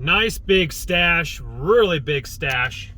Nice big stash, really big stash.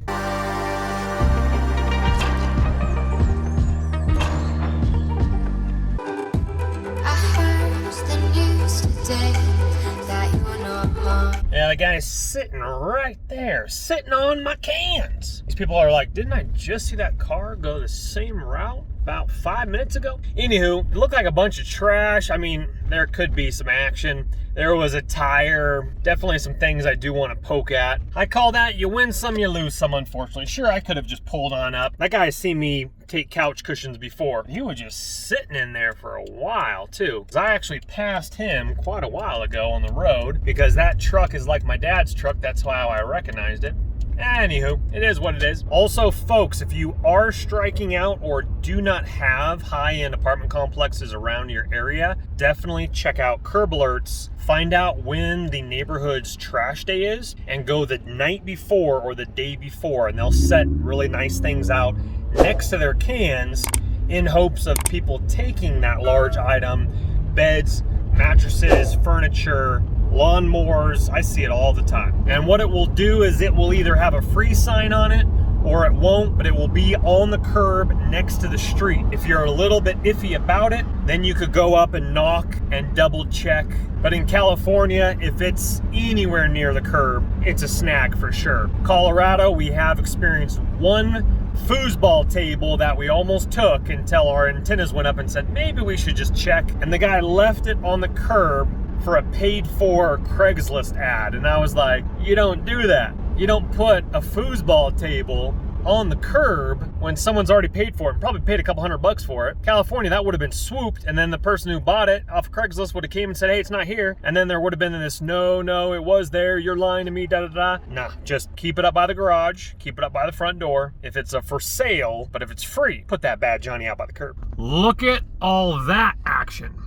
Yeah, the guy's sitting right there, sitting on my cans. These people are like, didn't I just see that car go the same route about 5 minutes ago? Anywho, it looked like a bunch of trash. I mean, there could be some action. There was a tire, definitely some things I do want to poke at. I call that you win some, you lose some, unfortunately. Sure, I could have just pulled on up. That guy's seen me take couch cushions before. He was just sitting in there for a while too. I actually passed him quite a while ago on the road because that truck is like my dad's truck. That's how I recognized it. Anywho, it is what it is. Also, folks, if you are striking out or do not have high-end apartment complexes around your area, definitely check out Curb Alerts. Find out when the neighborhood's trash day is and go the night before or the day before, and they'll set really nice things out next to their cans in hopes of people taking that large item, beds, mattresses, furniture, lawnmowers. I see it all the time. And what it will do is it will either have a free sign on it or it won't, but it will be on the curb next to the street. If you're a little bit iffy about it, then you could go up and knock and double check. But in California, if it's anywhere near the curb, it's a snag for sure. Colorado, we have experienced one foosball table that we almost took until our antennas went up and said, maybe we should just check. And the guy left it on the curb for a paid-for Craigslist ad. And I was like, you don't do that. You don't put a foosball table on the curb when someone's already paid for it, probably paid a couple $100 for it. California, that would have been swooped, and then the person who bought it off Craigslist would have came and said, hey, it's not here. And then there would have been this, no, it was there, you're lying to me, da-da-da. Nah, just keep it up by the garage, keep it up by the front door. If it's a for sale, but if it's free, put that bad Johnny out by the curb. Look at all that action.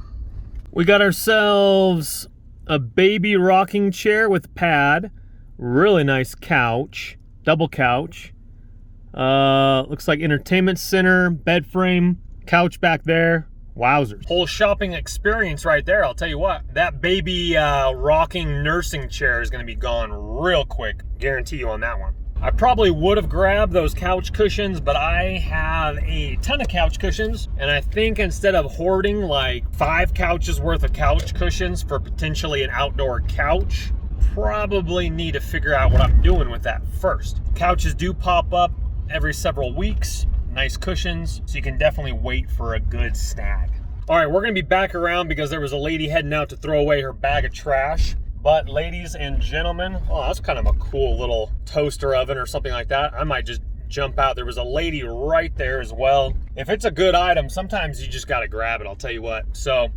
We got ourselves a baby rocking chair with pad, really nice couch, double couch. Looks like entertainment center, bed frame, couch back there. Wowzers. Whole shopping experience right there, I'll tell you what. That baby rocking nursing chair is gonna be gone real quick. Guarantee you on that one. I probably would have grabbed those couch cushions, but I have a ton of couch cushions, and I think instead of hoarding like 5 couches worth of couch cushions for potentially an outdoor couch, probably need to figure out what I'm doing with that first. Couches do pop up every several weeks, nice cushions, so you can definitely wait for a good snag. All right, we're gonna be back around because there was a lady heading out to throw away her bag of trash. But ladies and gentlemen, oh, that's kind of a cool little toaster oven or something like that. I might just jump out. There was a lady right there as well. If it's a good item, sometimes you just gotta grab it, I'll tell you what. So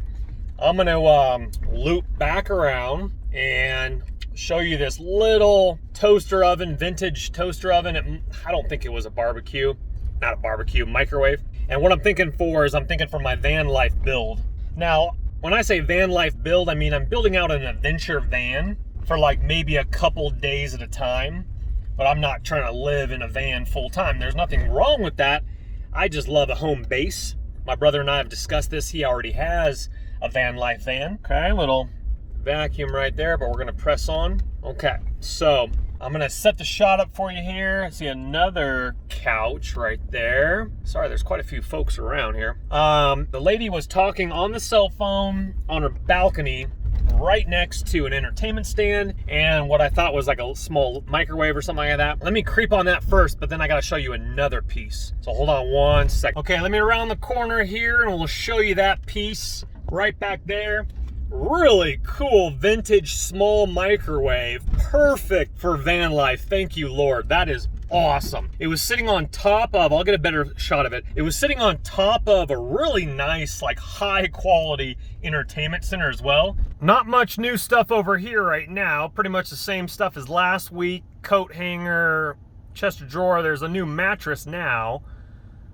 I'm gonna loop back around and show you this little toaster oven, vintage toaster oven. I don't think it was a barbecue, not a barbecue, microwave. And what I'm thinking for is I'm thinking for my van life build. Now, when I say van life build, I mean I'm building out an adventure van for like maybe a couple days at a time, but I'm not trying to live in a van full time. There's nothing wrong with that. I just love a home base. My brother and I have discussed this. He already has a van life van. Okay, little vacuum right there, but we're gonna press on. Okay, so I'm gonna set the shot up for you here. I see another couch right there. Sorry, there's quite a few folks around here. The lady was talking on the cell phone on her balcony right next to an entertainment stand and what I thought was like a small microwave or something like that. Let me creep on that first, but then I gotta show you another piece. So hold on one second. Okay, let me around the corner here and we'll show you that piece right back there. Really cool vintage small microwave. Perfect for van life. Thank you, Lord. That is awesome. It was sitting on top of, I'll get a better shot of it. It was sitting on top of a really nice, like high quality entertainment center as well. Not much new stuff over here right now. Pretty much the same stuff as last week. Coat hanger, chest of drawer. There's a new mattress now,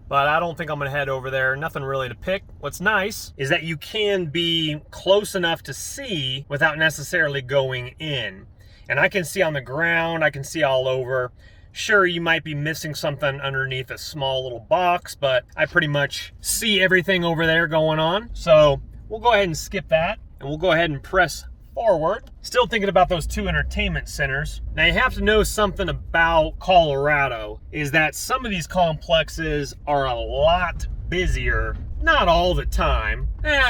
but I don't think I'm gonna head over there. Nothing really to pick. What's nice is that you can be close enough to see without necessarily going in. And I can see on the ground, I can see all over. Sure, you might be missing something underneath a small little box, but I pretty much see everything over there going on. So we'll go ahead and skip that, and we'll go ahead and press forward. Still thinking about those 2 entertainment centers. Now you have to know something about Colorado, is that some of these complexes are a lot busier. Not all the time.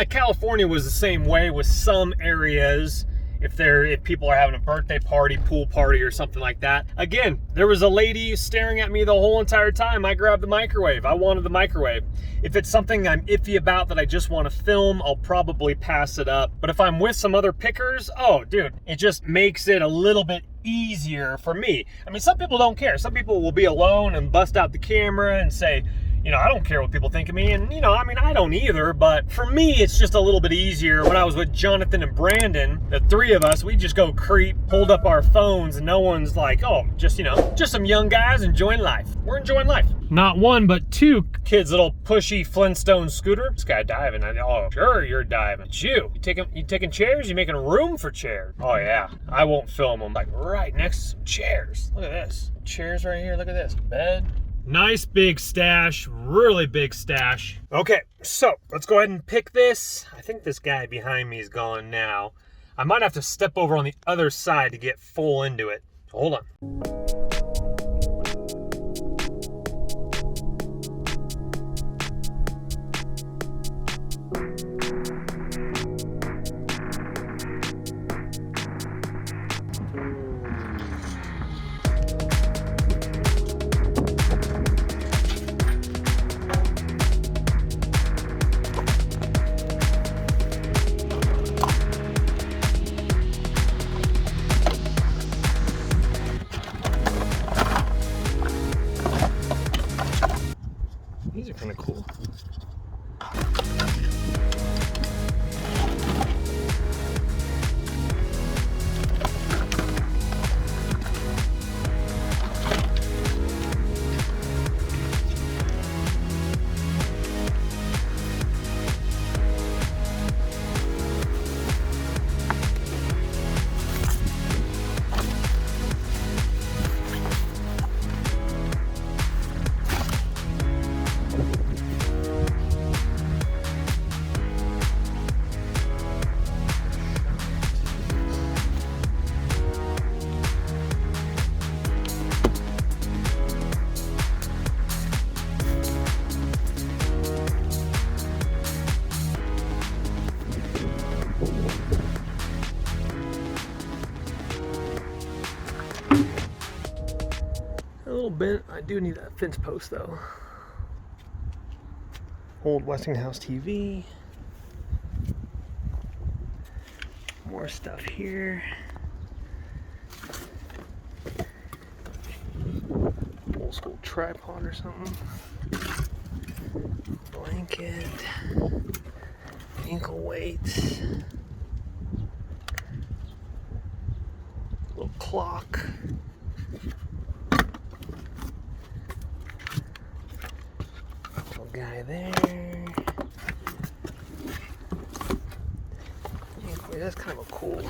California was the same way with some areas. If people are having a birthday party, pool party, or something like that. Again, there was a lady staring at me the whole entire time. I grabbed the microwave. I wanted the microwave. If it's something I'm iffy about that I just want to film, I'll probably pass it up. But if I'm with some other pickers, oh, dude, it just makes it a little bit easier for me. I mean, some people don't care. Some people will be alone and bust out the camera and say, you know, I don't care what people think of me. And, you know, I mean, I don't either. But for me, it's just a little bit easier. When I was with Jonathan and Brandon, the 3 of us, we just go creep, hold up our phones, and no one's like, oh, just, you know, just some young guys enjoying life. We're enjoying life. Not 1, but 2 kids' little pushy Flintstone scooter. This guy diving. Oh, sure, you're diving. You taking chairs? You making room for chairs? Oh, yeah. I won't film them. Like, right next to some chairs. Look at this. Chairs right here. Look at this. Bed. Nice big stash, really big stash. Okay, so let's go ahead and pick this. I think this guy behind me is gone now. I might have to step over on the other side to get full into it. Hold on. These are kind of cool. A little bent. I do need that fence post though. Old Westinghouse TV. More stuff here. Old school tripod or something. Blanket. Ankle weights. Little clock. Little guy there. Wait, that's kind of a cool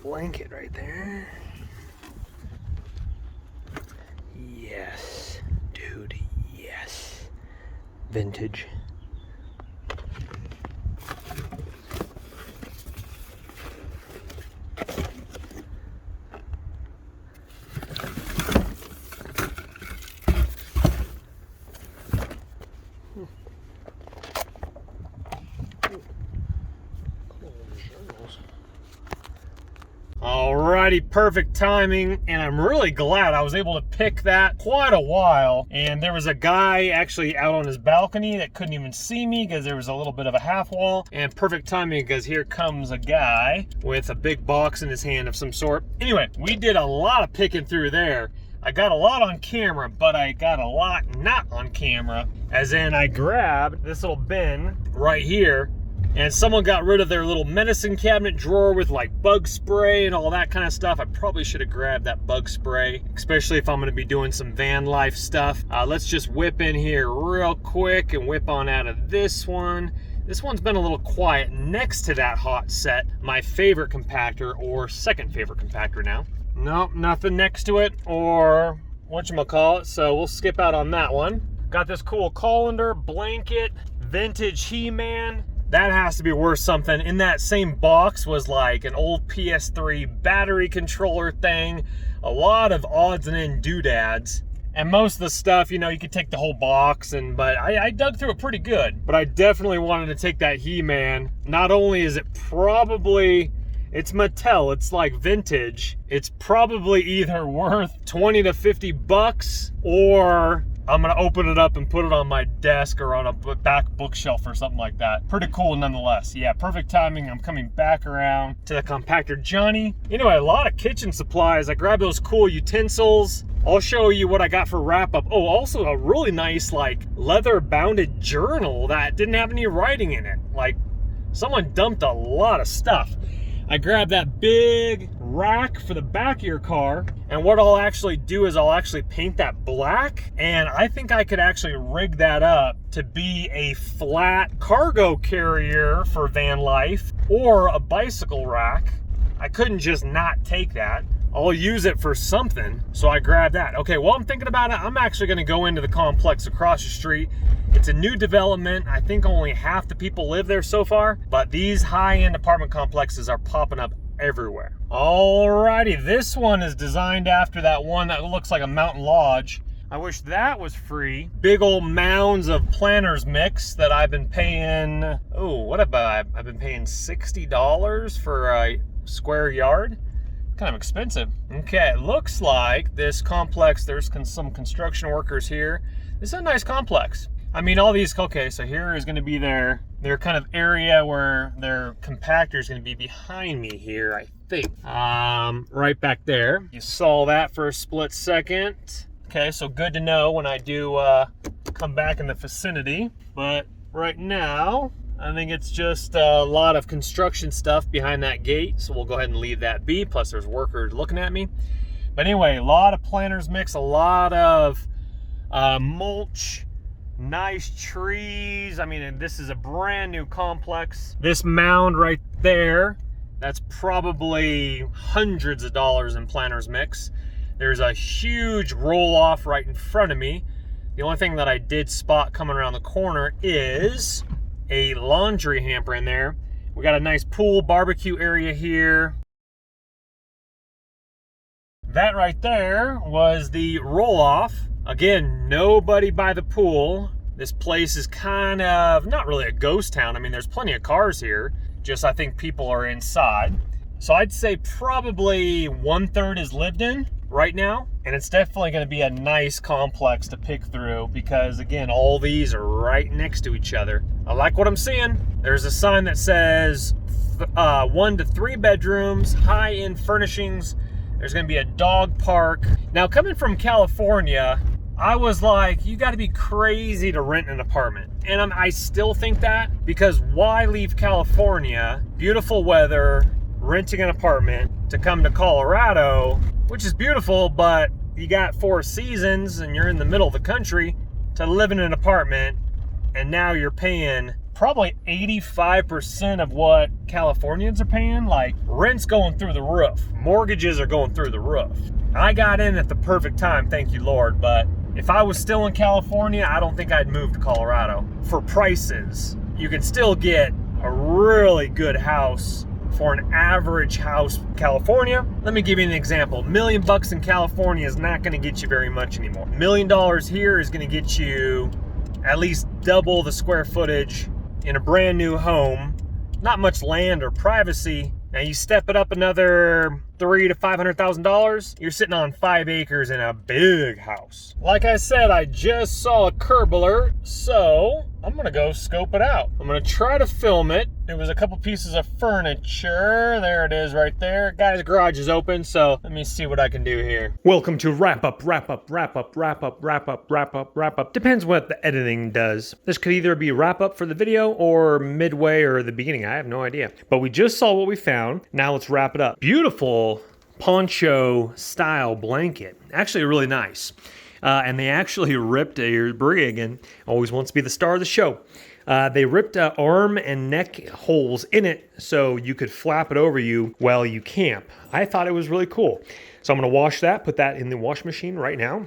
blanket right there. Yes, dude, yes. Vintage. Alrighty, perfect timing, and I'm really glad I was able to pick that quite a while. And there was a guy actually out on his balcony that couldn't even see me because there was a little bit of a half wall. And perfect timing because here comes a guy with a big box in his hand of some sort. Anyway, we did a lot of picking through there. I got a lot on camera, but I got a lot not on camera. As in, I grabbed this little bin right here, and someone got rid of their little medicine cabinet drawer with like bug spray and all that kind of stuff. I probably should have grabbed that bug spray, especially if I'm going to be doing some van life stuff. Let's just whip in here real quick and whip on out of this one. This one's been a little quiet next to that hot set, my favorite compactor, or second favorite compactor now. Nope, nothing next to it, or whatchamacallit, so we'll skip out on that one. Got this cool colander, blanket, vintage He-Man. That has to be worth something. In that same box was like an old PS3 battery controller thing, a lot of odds and end doodads. And most of the stuff, you know, you could take the whole box, but I dug through it pretty good. But I definitely wanted to take that He-Man. Not only is it probably, it's Mattel, it's like vintage, it's probably either worth 20 to 50 bucks, or I'm gonna open it up and put it on my desk or on a back bookshelf or something like that. Pretty cool nonetheless. Yeah, perfect timing. I'm coming back around to the compactor Johnny. Anyway, a lot of kitchen supplies. I grabbed those cool utensils. I'll show you what I got for wrap up. Oh, also a really nice like leather bounded journal that didn't have any writing in it. Like someone dumped a lot of stuff. I grabbed that big rack for the back of your car, and what I'll actually do is I'll actually paint that black, and I think I could actually rig that up to be a flat cargo carrier for van life or a bicycle rack. I couldn't just not take that. I'll use it for something, so I grabbed that. Okay, while I'm thinking about it, I'm actually gonna go into the complex across the street. It's a new development. I think only half the people live there so far, but these high-end apartment complexes are popping up everywhere. Alrighty, this one is designed after that one that looks like a mountain lodge. I wish that was free. Big old mounds of planters mix that I've been paying, oh, what about, I've been paying $60 for a square yard. Kind of expensive. Okay, it looks like this complex, there's some construction workers here. This is a nice complex. I mean, all these, okay, so here is gonna be their kind of area where their compactor is gonna be behind me here, I think. Right back there. You saw that for a split second. Okay, so good to know when I do come back in the vicinity. But right now, I think it's just a lot of construction stuff behind that gate, so we'll go ahead and leave that be. Plus there's workers looking at me. But anyway, a lot of planters mix, a lot of mulch, nice trees. I mean, this is a brand new complex. This mound right there, that's probably hundreds of dollars in planters mix. There's a huge roll off right in front of me. The only thing that I did spot coming around the corner is a laundry hamper in there. We got a nice pool barbecue area here. That right there was the roll off. Again, nobody by the pool. This place is kind of not really a ghost town. I mean, there's plenty of cars here, just I think people are inside. So I'd say probably 1/3 is lived in right now, and it's definitely going to be a nice complex to pick through because again, all these are right next to each other. I like what I'm seeing. There's a sign that says 1 to 3 bedrooms, high-end furnishings. There's going to be a dog park. Now, coming from California, I was like, you got to be crazy to rent an apartment. And I still think that, because why leave California, beautiful weather, renting an apartment, to come to Colorado, which is beautiful, but you got 4 seasons and you're in the middle of the country, to live in an apartment, and now you're paying probably 85% of what Californians are paying. Like, rent's going through the roof. Mortgages are going through the roof. I got in at the perfect time, thank you, Lord, but if I was still in California, I don't think I'd move to Colorado. For prices, you can still get a really good house for an average house in California. Let me give you an example. $1 million in California is not gonna get you very much anymore. $1 million here is gonna get you at least double the square footage in a brand new home. Not much land or privacy. Now you step it up another $300,000 to $500,000, you're sitting on 5 acres in a big house. Like I said, I just saw a curb alert, so I'm gonna go scope it out. I'm gonna try to film it. It was a couple pieces of furniture. There it is right there. Guy's garage is open, so let me see what I can do here. Welcome to wrap up. Depends what the editing does. This could either be wrap up for the video or midway or the beginning. I have no idea. But we just saw what we found. Now let's wrap it up. Beautiful poncho style blanket. Actually really nice. And they actually ripped, Brie again, always wants to be the star of the show. They ripped arm and neck holes in it so you could flap it over you while you camp. I thought it was really cool. So I'm going to wash that, put that in the wash machine right now.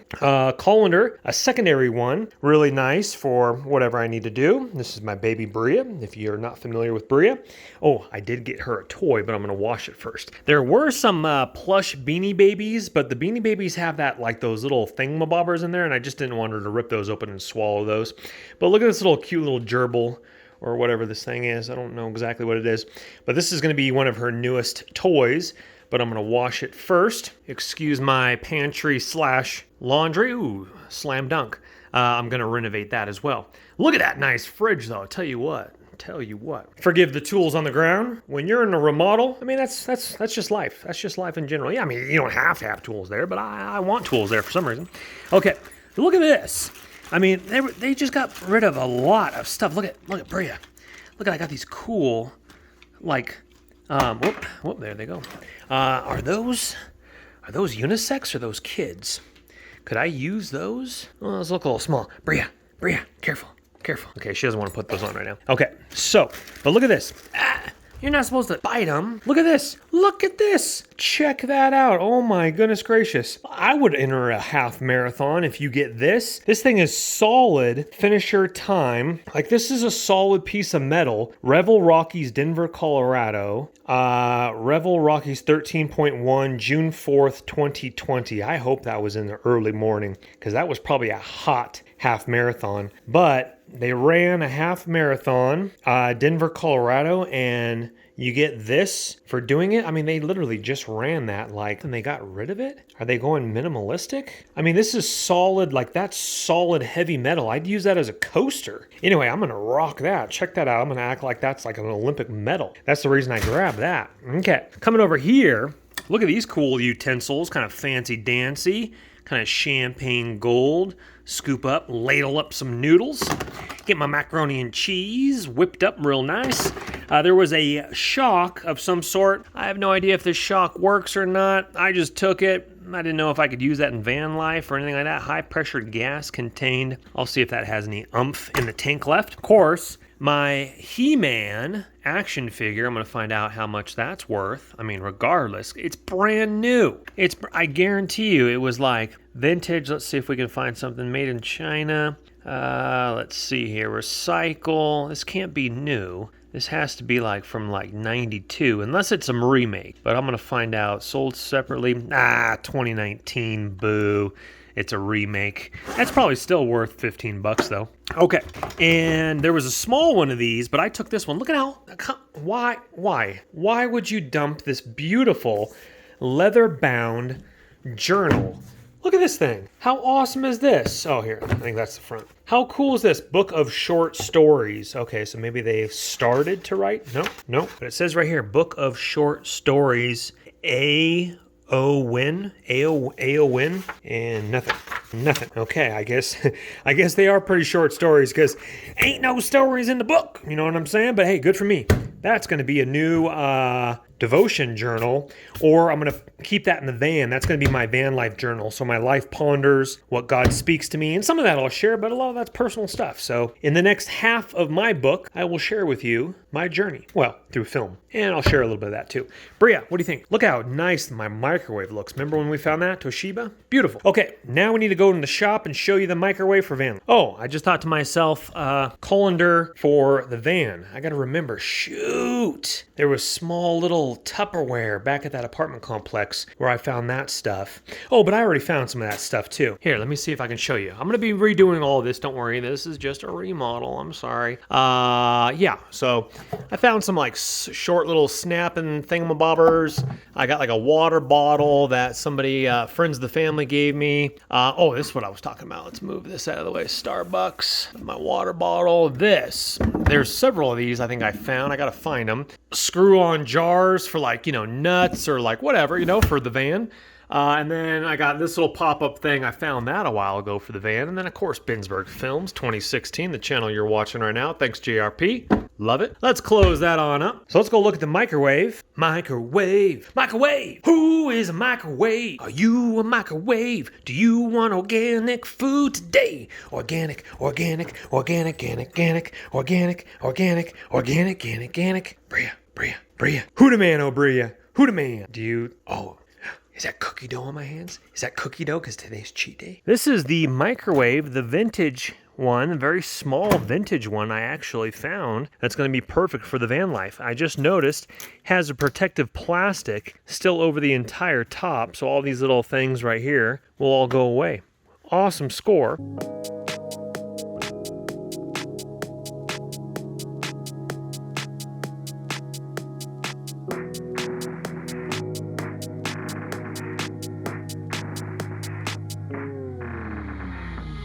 Colander, a secondary one, really nice for whatever I need to do. This is my baby Bria, if you're not familiar with Bria. Oh, I did get her a toy, but I'm going to wash it first. There were some plush Beanie Babies, but the Beanie Babies have that, like those little thingamabobbers in there, and I just didn't want her to rip those open and swallow those. But look at this little cute little gerbil, or whatever this thing is. I don't know exactly what it is, but this is going to be one of her newest toys. But I'm going to wash it first. Excuse my pantry / laundry. Ooh, slam dunk. I'm going to renovate that as well. Look at that nice fridge, though. Tell you what. Forgive the tools on the ground. When you're in a remodel, I mean, that's just life. That's just life in general. Yeah, I mean, you don't have to have tools there, but I want tools there for some reason. Okay, look at this. I mean, they just got rid of a lot of stuff. Look at Bria. Look at, I got these cool, like, whoop, there they go. Are those unisex or those kids? Could I use those? Oh, those look a little small. Bria, careful. Okay, she doesn't want to put those on right now. Okay, so, but look at this. You're not supposed to bite them. Look at this. Check that out. Oh my goodness gracious. I would enter a half marathon if you get this. This thing is solid finisher time. Like, this is a solid piece of metal. Revel Rockies, Denver, Colorado. Revel Rockies 13.1, June 4th, 2020. I hope that was in the early morning, because that was probably a hot half marathon. But they ran a half marathon, Denver, Colorado, and you get this for doing it. I mean, they literally just ran that, like, and they got rid of it. Are they going minimalistic? I mean, this is solid, like, that's solid heavy metal. I'd use that as a coaster. Anyway, I'm going to rock that. Check that out. I'm going to act like that's like an Olympic medal. That's the reason I grabbed that. Okay, coming over here, look at these cool utensils, kind of fancy-dancy, kind of champagne gold. Scoop up, ladle up some noodles, get my macaroni and cheese whipped up real nice. There was a shock of some sort. I have no idea if this shock works or not. I just took it. I didn't know if I could use that in van life or anything like that. High pressured gas contained. I'll see if that has any oomph in the tank left. Of course, my He-Man action figure, I'm going to find out how much that's worth. I mean, regardless, it's brand new. I guarantee you it was like vintage. Let's see if we can find something made in China. Let's see here. Recycle. This can't be new. This has to be like from like 92, unless it's a remake. But I'm going to find out. Sold separately. 2019. Boo. It's a remake. That's probably still worth $15 though. Okay, and there was a small one of these, but I took this one. Look at how, why would you dump this beautiful leather-bound journal? Look at this thing. How awesome is this? Oh, here, I think that's the front. How cool is this? Book of short stories. Okay, so maybe they've started to write? No, but it says right here, Book of Short Stories, A-O-Win, and nothing. Okay, I guess they are pretty short stories, because ain't no stories in the book. You know what I'm saying? But hey, good for me. That's going to be a new devotion journal, or I'm going to keep that in the van. That's going to be my van life journal. So my life ponders, what God speaks to me, and some of that I'll share, but a lot of that's personal stuff. So in the next half of my book, I will share with you my journey. Well, through film. And I'll share a little bit of that too. Bria, what do you think? Look how nice my microwave looks. Remember when we found that? Toshiba? Beautiful. Okay, now we need to go in the shop and show you the microwave for van. Oh, I just thought to myself, colander for the van. I got to remember, shoot. There was small little Tupperware back at that apartment complex where I found that stuff. Oh, but I already found some of that stuff too. Here, let me see if I can show you. I'm going to be redoing all of this. Don't worry. This is just a remodel. I'm sorry. Yeah, so I found some like short little snapping thingamabobbers. I got like a water bottle that somebody, friends of the family gave me. Oh, this is what I was talking about. Let's move this out of the way. Starbucks, my water bottle, this. There's several of these I think I found. I got to find them. Screw-on jars for like, nuts or like whatever, for the van. And then I got this little pop-up thing. I found that a while ago for the van. And then, of course, BensbergFilms 2016, the channel you're watching right now. Thanks, JRP. Love it. Let's close that on up. So let's go look at the microwave. Microwave. Who is a microwave? Are you a microwave? Do you want organic food today? Organic. Bria. Bria. Who the man, oh Bria? Who the man? Dude, oh, is that cookie dough on my hands? Is that cookie dough because today's cheat day? This is the microwave, the vintage one, a very small vintage one I actually found that's going to be perfect for the van life. I just noticed has a protective plastic still over the entire top, so all these little things right here will all go away. Awesome score.